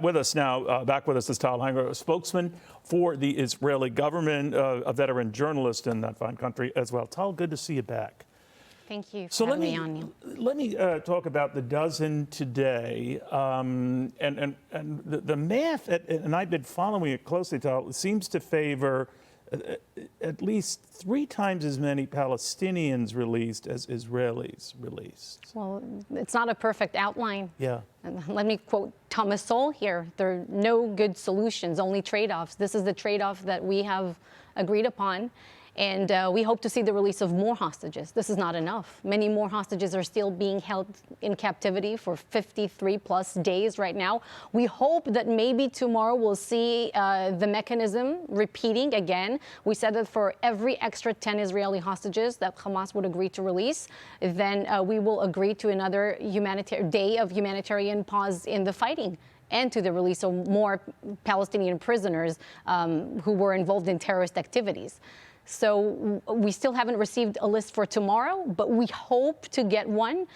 With us now, back with us is Tal Heinrich, a spokesman for the Israeli government, a veteran journalist in that fine country as well. Tal, good to see you back. Thank you for having me on you. Let me talk about the dozen today, and the math, and I've been following it closely, Tal, seems to favor at least 3 times as many Palestinians released as Israelis released. Well, it's not a perfect outline. Yeah. And let me quote Thomas Sowell here. There are no good solutions, only trade-offs. This is the trade-off that we have agreed upon. And we hope to see the release of more hostages. This is not enough. Many more hostages are still being held in captivity for 53+ days right now. We hope that maybe tomorrow we'll see the mechanism repeating again. We said that for every extra 10 Israeli hostages that Hamas would agree to release, then we will agree to another day of humanitarian pause in the fighting, and to the release of more Palestinian prisoners who were involved in terrorist activities. So we still haven't received a list for tomorrow, but we hope to get one.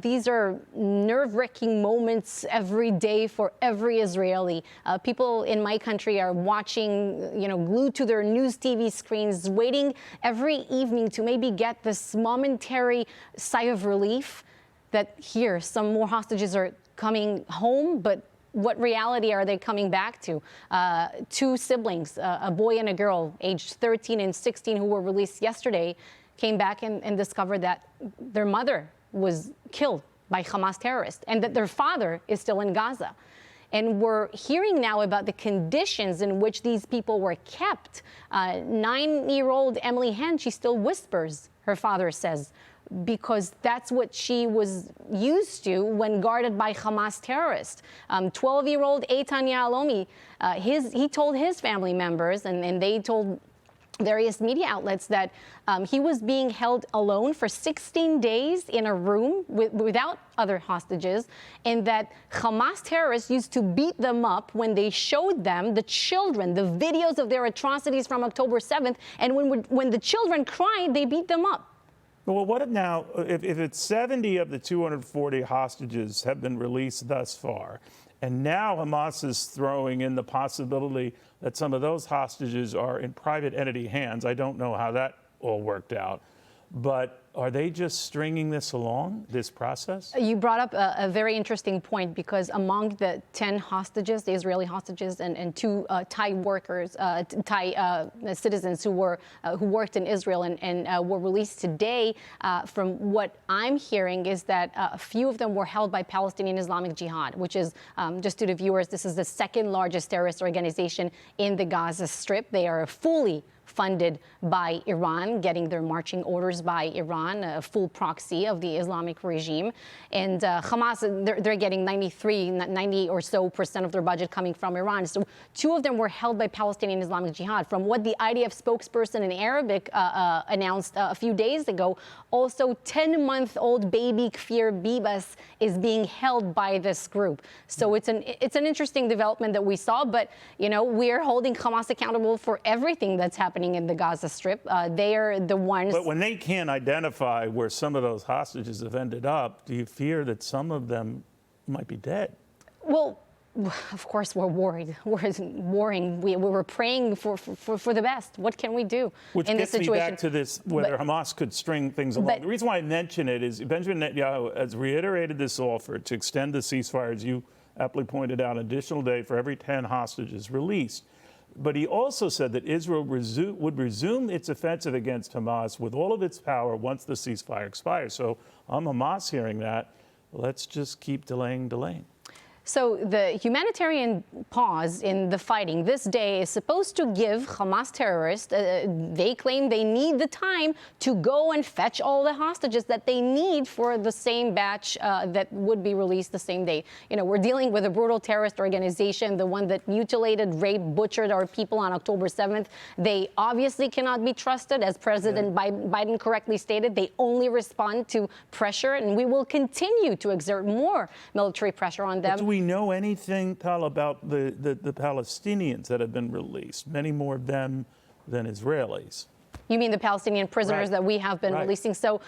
These are nerve-wracking moments every day for every Israeli. People in my country are watching, glued to their news TV screens, waiting every evening to maybe get this momentary sigh of relief that here, some more hostages are coming home, but what reality are they coming back to? 2 siblings, a boy and a girl, aged 13 and 16, who were released yesterday, came back and discovered that their mother was killed by Hamas terrorists and that their father is still in Gaza. And we're hearing now about the conditions in which these people were kept. 9-year-old Emily Hen, she still whispers, her father says, because that's what she was used to when guarded by Hamas terrorists. 12-year-old Eitan Yahalomi, he told his family members, and they told various media outlets, that he was being held alone for 16 days in a room without other hostages, and that Hamas terrorists used to beat them up when they showed them, the children, the videos of their atrocities from October 7th, and when the children cried, they beat them up. Well, what if now, if it's 70 of the 240 hostages have been released thus far, and now Hamas is throwing in the possibility that some of those hostages are in private entity hands? I don't know how that all worked out, but are they just stringing this along, this process? You brought up a very interesting point, because among the 10 hostages, the Israeli hostages, and 2 Thai workers, Thai citizens who worked in Israel and were released today, from what I'm hearing is that a few of them were held by Palestinian Islamic Jihad, which is, just to the viewers, this is the 2nd largest terrorist organization in the Gaza Strip. They are fully funded by Iran, getting their marching orders by Iran, a full proxy of the Islamic regime. And Hamas, they're getting 90 or so % of their budget coming from Iran. So 2 of them were held by Palestinian Islamic Jihad. From what the IDF spokesperson in Arabic announced a few days ago, also 10-month-old baby Kfir Bibas is being held by this group. So it's an interesting development that we saw, but we're holding Hamas accountable for everything that's happening in the Gaza Strip. They are the ones. But when they can't identify where some of those hostages have ended up, do you fear that some of them might be dead? Well, of course we're worried. We're worrying. We were praying for the best. What can we do in this situation? Which gets me back to this, whether Hamas could string things along. The reason why I mention it is Benjamin Netanyahu has reiterated this offer to extend the ceasefire, as you aptly pointed out, an additional day for every 10 hostages released. But he also said that Israel would resume its offensive against Hamas with all of its power once the ceasefire expires. So I'm Hamas hearing that. Let's just keep delaying. So the humanitarian pause in the fighting this day is supposed to give Hamas terrorists, they claim they need the time to go and fetch all the hostages that they need for the same batch that would be released the same day. We're dealing with a brutal terrorist organization, the one that mutilated, raped, butchered our people on October 7th. They obviously cannot be trusted. As President Biden correctly stated, they only respond to pressure, and we will continue to exert more military pressure on them. Do we know anything, Tal, about the Palestinians that have been released? Many more of them than Israelis. You mean the Palestinian prisoners that we have been releasing? So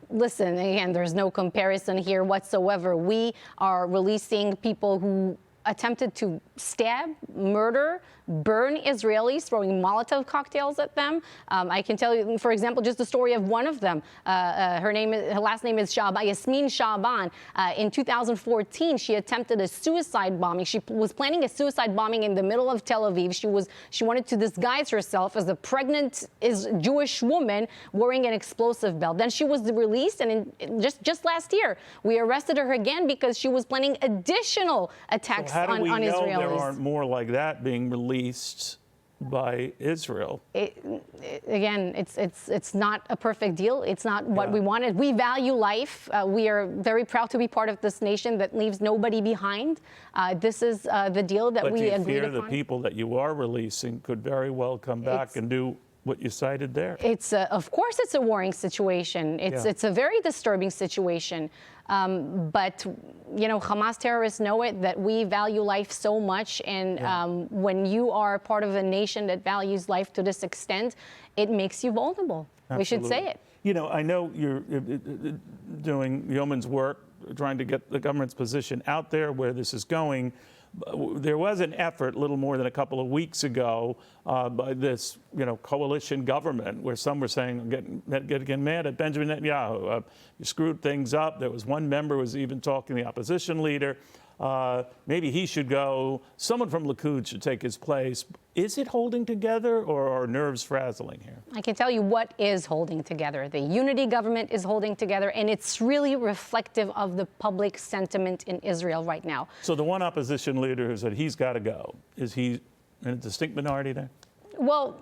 listen, again, there's no comparison here whatsoever. We are releasing people who attempted to stab, murder, burn Israelis, throwing Molotov cocktails at them. I can tell you, for example, just the story of one of them. Her last name is Yasmin Shaban. In 2014, she attempted a suicide bombing. She was planning a suicide bombing in the middle of Tel Aviv. She wanted to disguise herself as a pregnant Jewish woman wearing an explosive belt. Then she was released, and just last year, we arrested her again because she was planning additional attacks on Israelis. How do we know there aren't more like that being released by Israel? Again, it's not a perfect deal. It's not what we wanted. We value life. We are very proud to be part of this nation that leaves nobody behind. This is the deal that we agreed upon. But do you fear the people that you are releasing could very well come back and do what you cited there? It's of course it's a warring situation. It's a very disturbing situation. But you know, Hamas terrorists know it, that we value life so much, and when you are part of a nation that values life to this extent, it makes you vulnerable. Absolutely. We should say it. You know, I know you're doing yeoman's work, trying to get the government's position out there where this is going. There was an effort a little more than a couple of weeks ago by this, coalition government, where some were saying, getting mad at Benjamin Netanyahu. You screwed things up. There was one member who was even talking to the opposition leader. Maybe he should go. Someone from Likud should take his place. Is it holding together, or are nerves frazzling here? I can tell you what is holding together. The unity government is holding together, and it's really reflective of the public sentiment in Israel right now. So the one opposition leader who said he's got to go, is he in a distinct minority there? Well,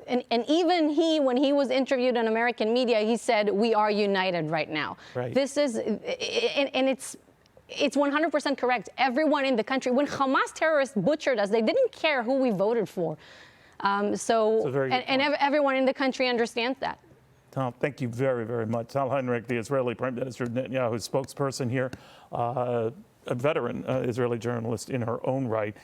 and even he, when he was interviewed in American media, he said, we are united right now. Right. This is, and it's 100% correct. Everyone in the country, when Hamas terrorists butchered us, they didn't care who we voted for. Everyone in the country understands that. Tom, thank you very, very much. Tal Heinrich, the Israeli Prime Minister Netanyahu's spokesperson here, a veteran Israeli journalist in her own right,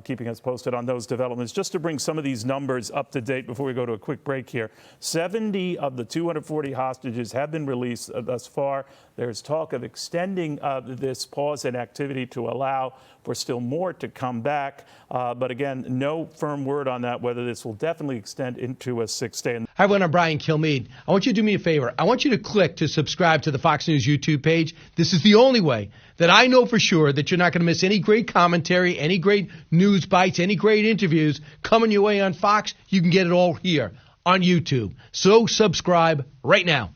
keeping us posted on those developments. Just to bring some of these numbers up to date before we go to a quick break here, 70 of the 240 hostages have been released thus far. There's talk of extending this pause in activity to allow for still more to come back. But again, no firm word on that, whether this will definitely extend into a 6-day. Hi, everyone. I'm Brian Kilmeade. I want you to do me a favor. I want you to click to subscribe to the Fox News YouTube page. This is the only way that I know for sure that you're not going to miss any great commentary, any great news bites, any great interviews coming your way on Fox. You can get it all here on YouTube. So subscribe right now.